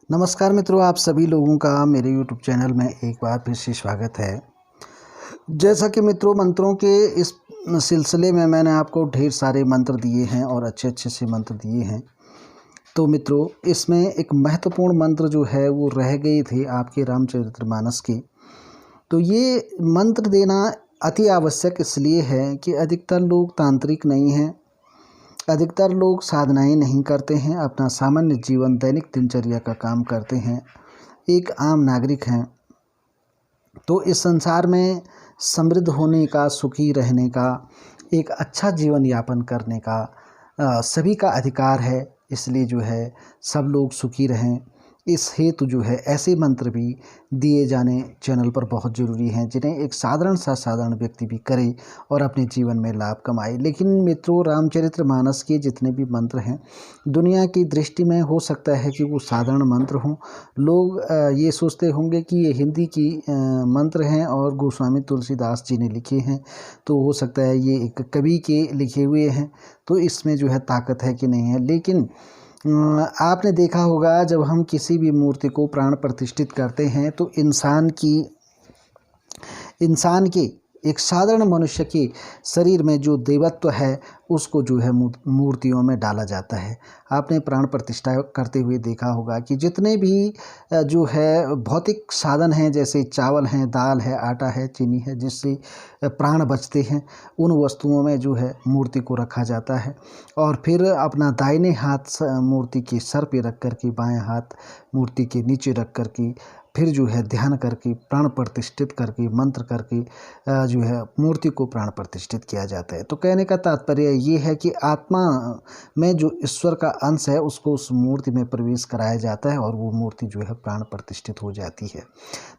नमस्कार मित्रों, आप सभी लोगों का मेरे यूट्यूब चैनल में एक बार फिर से स्वागत है। जैसा कि मित्रों, मंत्रों के इस सिलसिले में मैंने आपको ढेर सारे मंत्र दिए हैं और अच्छे-अच्छे से मंत्र दिए हैं। तो मित्रों, इसमें एक महत्वपूर्ण मंत्र जो है वो रह गए थे आपके रामचरितमानस के। तो ये मंत्र देना अति आवश्यक इसलिए है कि अधिकतर लोग तांत्रिक नहीं हैं, अधिकतर लोग साधनाएँ नहीं करते हैं, अपना सामान्य जीवन दैनिक दिनचर्या का काम करते हैं, एक आम नागरिक हैं। तो इस संसार में समृद्ध होने का, सुखी रहने का, एक अच्छा जीवन यापन करने का सभी का अधिकार है। इसलिए जो है सब लोग सुखी रहें, इस हेतु जो है ऐसे मंत्र भी दिए जाने चैनल पर बहुत ज़रूरी हैं, जिन्हें एक साधारण व्यक्ति भी करे और अपने जीवन में लाभ कमाए। लेकिन मित्रों, रामचरितमानस के जितने भी मंत्र हैं, दुनिया की दृष्टि में हो सकता है कि वो साधारण मंत्र हों। लोग ये सोचते होंगे कि ये हिंदी की मंत्र हैं और गोस्वामी तुलसीदास जी ने लिखे हैं, तो हो सकता है ये एक कवि के लिखे हुए हैं, तो इसमें जो है ताकत है कि नहीं है। लेकिन आपने देखा होगा, जब हम किसी भी मूर्ति को प्राण प्रतिष्ठित करते हैं तो इंसान के एक साधारण मनुष्य के शरीर में जो देवत्व है उसको जो है मूर्तियों में डाला जाता है। आपने प्राण प्रतिष्ठा करते हुए देखा होगा कि जितने भी जो है भौतिक साधन हैं, जैसे चावल हैं, दाल है, आटा है, चीनी है, जिससे प्राण बचते हैं, उन वस्तुओं में जो है मूर्ति को रखा जाता है और फिर अपना दाहिने हाथ मूर्ति के सर पे रख कर के, बाएं हाथ मूर्ति के नीचे रख कर के, फिर जो है ध्यान करके, प्राण प्रतिष्ठित करके, मंत्र करके जो है मूर्ति को प्राण प्रतिष्ठित किया जाता है। तो कहने का तात्पर्य ये है कि आत्मा में जो ईश्वर का अंश है उसको उस मूर्ति में प्रवेश कराया जाता है और वो मूर्ति जो है प्राण प्रतिष्ठित हो जाती है।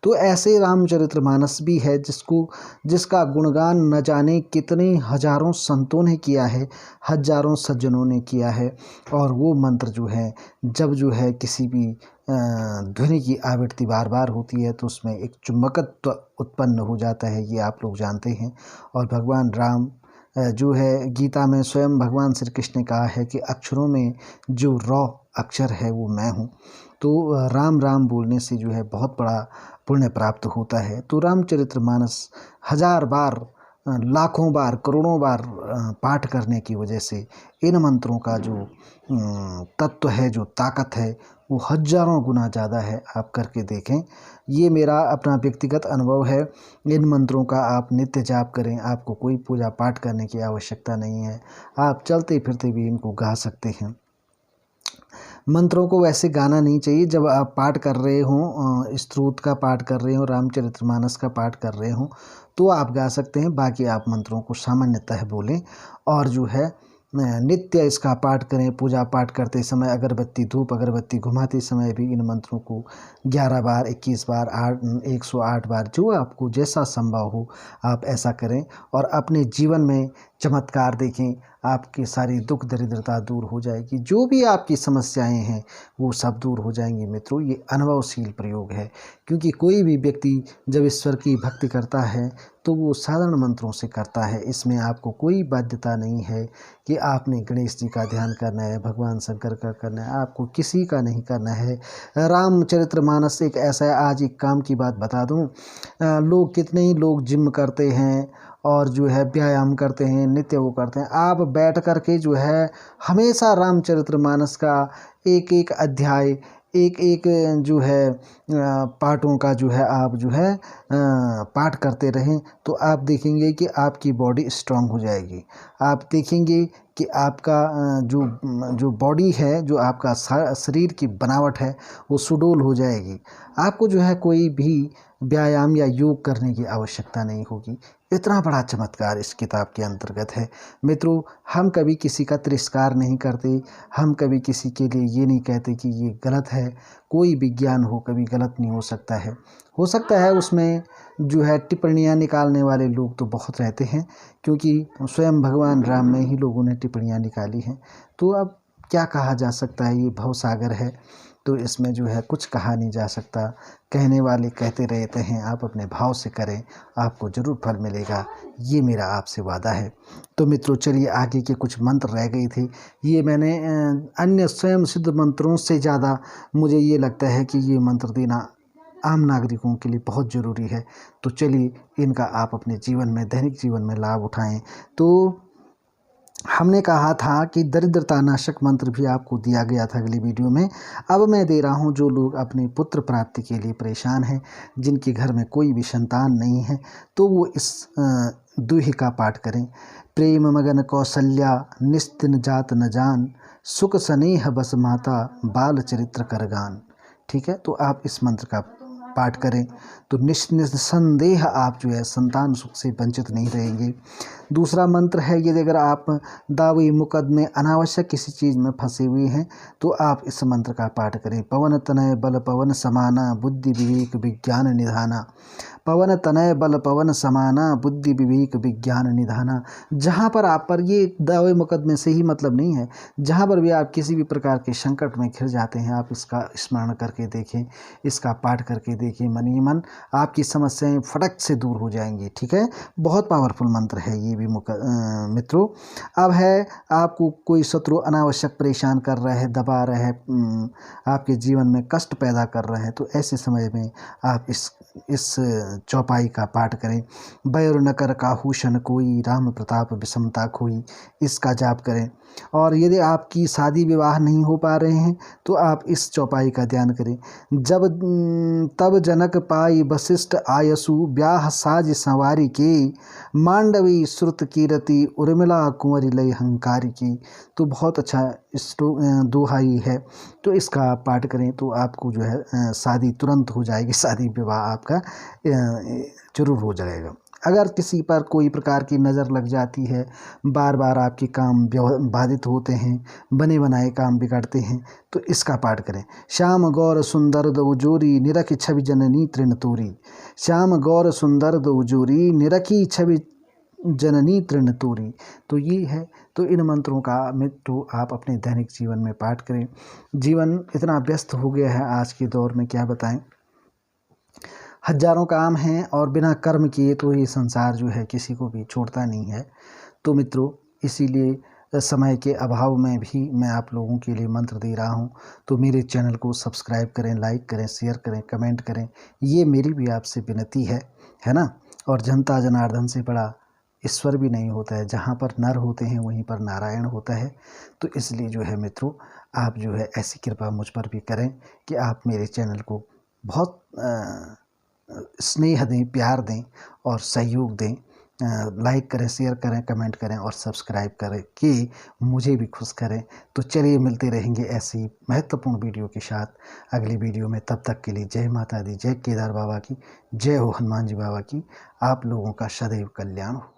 तो ऐसे रामचरितमानस भी है जिसका गुणगान न जाने कितने हजारों संतों ने किया है, हजारों सज्जनों ने किया है। और वो मंत्र जो है, जब जो है किसी भी ध्वनि की आवृत्ति बार बार होती है तो उसमें एक चुंबकत्व उत्पन्न हो जाता है, ये आप लोग जानते हैं। और भगवान राम जो है, गीता में स्वयं भगवान श्री कृष्ण ने कहा है कि अक्षरों में जो रॉ अक्षर है वो मैं हूँ। तो राम राम बोलने से जो है बहुत बड़ा पुण्य प्राप्त होता है। तो रामचरितमानस हजार बार, लाखों बार, करोड़ों बार पाठ करने की वजह से इन मंत्रों का जो तत्व है, जो ताकत है, वो हजारों गुना ज़्यादा है। आप करके देखें, ये मेरा अपना व्यक्तिगत अनुभव है। इन मंत्रों का आप नित्य जाप करें, आपको कोई पूजा पाठ करने की आवश्यकता नहीं है, आप चलते फिरते भी इनको गा सकते हैं। मंत्रों को वैसे गाना नहीं चाहिए। जब आप पाठ कर रहे हों, स्तोत्र का पाठ कर रहे हों, रामचरितमानस का पाठ कर रहे हों, तो आप गा सकते हैं। बाकी आप मंत्रों को सामान्यतः बोलें और जो है नित्य इसका पाठ करें। पूजा पाठ करते समय अगरबत्ती, धूप अगरबत्ती घुमाते समय भी इन मंत्रों को 11 बार, 21 बार, 108 बार, जो आपको जैसा संभव हो आप ऐसा करें और अपने जीवन में चमत्कार देखें। आपकी सारी दुख दरिद्रता दूर हो जाएगी, जो भी आपकी समस्याएं हैं वो सब दूर हो जाएंगी। मित्रों, ये अनुभवशील प्रयोग है, क्योंकि कोई भी व्यक्ति जब ईश्वर की भक्ति करता है तो वो साधारण मंत्रों से करता है। इसमें आपको कोई बाध्यता नहीं है कि आपने गणेश जी का ध्यान करना है, भगवान शंकर का करना है, आपको किसी का नहीं करना है। रामचरितमानस एक ऐसा है, आज एक काम की बात बता दूं, लोग कितने ही लोग जिम करते हैं और जो है व्यायाम करते हैं, नित्य वो करते हैं। आप बैठ कर के जो है हमेशा रामचरितमानस का एक एक अध्याय, एक एक जो है पाठों का जो है आप जो है पाठ करते रहें, तो आप देखेंगे कि आपकी बॉडी स्ट्रांग हो जाएगी। आप देखेंगे कि आपका जो बॉडी है, जो आपका शरीर की बनावट है, वो सुडौल हो जाएगी। आपको जो है कोई भी व्यायाम या योग करने की आवश्यकता नहीं होगी। इतना बड़ा चमत्कार इस किताब के अंतर्गत है। मित्रों, हम कभी किसी का तिरस्कार नहीं करते, हम कभी किसी के लिए ये नहीं कहते कि ये गलत है। कोई विज्ञान हो कभी गलत नहीं हो सकता है। हो सकता है उसमें जो है टिप्पणियाँ निकालने वाले लोग तो बहुत रहते हैं, क्योंकि स्वयं भगवान राम में ही लोगों ने टिप्पणियाँ निकाली हैं। तो अब क्या कहा जा सकता है, ये भवसागर है। तो इसमें जो है कुछ कहा नहीं जा सकता। कहने वाले कहते रहते हैं, आप अपने भाव से करें, आपको ज़रूर फल मिलेगा, ये मेरा आपसे वादा है। तो मित्रों चलिए आगे के कुछ मंत्र रह गए थे, ये मैंने अन्य स्वयं सिद्ध मंत्रों से ज़्यादा मुझे ये लगता है कि ये मंत्र देना आम नागरिकों के लिए बहुत ज़रूरी है। तो चलिए इनका आप अपने जीवन में, दैनिक जीवन में लाभ उठाएं। तो हमने कहा था कि दरिद्रता नाशक मंत्र भी आपको दिया गया था अगली वीडियो में। अब मैं दे रहा हूं, जो लोग अपनी पुत्र प्राप्ति के लिए परेशान हैं, जिनके घर में कोई भी संतान नहीं है, तो वो इस दोहे का पाठ करें। प्रेम मगन कौशल्या निस्तिन जात न जान, सुख स्नेह बस माता बाल चरित्र करगान। ठीक है, तो आप इस मंत्र का पाठ करें तो निस्संदेह आप जो है संतान सुख से वंचित नहीं रहेंगे। दूसरा मंत्र है, यदि अगर आप दावे मुकदमे अनावश्यक किसी चीज़ में फंसे हुए हैं तो आप इस मंत्र का पाठ करें। पवन तनय बल पवन समाना, बुद्धि विवेक विज्ञान निधाना। पवन तनय बल पवन समाना, बुद्धि विवेक विज्ञान निधाना। जहाँ पर आप पर ये दावे मुकदमे से ही मतलब नहीं है, जहाँ पर भी आप किसी भी प्रकार के संकट में घिर जाते हैं, आप इसका स्मरण करके देखें, इसका पाठ करके देखिए, मन ही मन आपकी समस्याएं फटक से दूर हो जाएंगी। ठीक है, बहुत पावरफुल मंत्र है ये भी मित्रों। अब है, आपको कोई शत्रु अनावश्यक परेशान कर रहा है, दबा रहा है, आपके जीवन में कष्ट पैदा कर रहा है, तो ऐसे समय में आप इस चौपाई का पाठ करें। बैर न कर काहूषण कोई, राम प्रताप विषमता खोई। इसका जाप करें। और यदि आपकी शादी विवाह नहीं हो पा रहे हैं तो आप इस चौपाई का ध्यान करें। जब तब जनक पाई वशिष्ठ आयसु, ब्याह साज संवारी के, मांडवी श्रुत कीरति उर्मिला कुंवरी लय हंकारी की। तो बहुत अच्छा दोहाई है, तो इसका पाठ करें तो आपको जो है शादी तुरंत हो जाएगी, शादी विवाह आपका जरूर हो जाएगा। अगर किसी पर कोई प्रकार की नज़र लग जाती है, बार बार आपके काम बाधित होते हैं, बने बनाए काम बिगड़ते हैं, तो इसका पाठ करें। श्याम गौर सुंदर दो जोरी, निरखी छवि जननी तृण तोरी। श्याम गौर सुंदर दो जोरी, निरखी छवि जननी तृण तोरी। तो ये है, तो इन मंत्रों का मित्रों आप अपने दैनिक जीवन में पाठ करें। जीवन इतना व्यस्त हो गया है आज के दौर में, क्या बताएं, हजारों काम हैं और बिना कर्म किए तो ये संसार जो है किसी को भी छोड़ता नहीं है। तो मित्रों इसीलिए समय के अभाव में भी मैं आप लोगों के लिए मंत्र दे रहा हूँ। तो मेरे चैनल को सब्सक्राइब करें, लाइक करें, शेयर करें, कमेंट करें, ये मेरी भी आपसे विनती है ना। और जनता जनार्दन से बड़ा ईश्वर भी नहीं होता है, जहाँ पर नर होते हैं वहीं पर नारायण होता है। तो इसलिए जो है मित्रों, आप जो है ऐसी कृपा मुझ पर भी करें कि आप मेरे चैनल को बहुत स्नेह दें, प्यार दें और सहयोग दें। लाइक करें, शेयर करें, कमेंट करें और सब्सक्राइब करें कि मुझे भी खुश करें। तो चलिए मिलते रहेंगे ऐसी महत्वपूर्ण वीडियो के साथ अगली वीडियो में। तब तक के लिए जय माता दी, जय केदार बाबा की, जय हो हनुमान जी बाबा की। आप लोगों का सदैव कल्याण हो।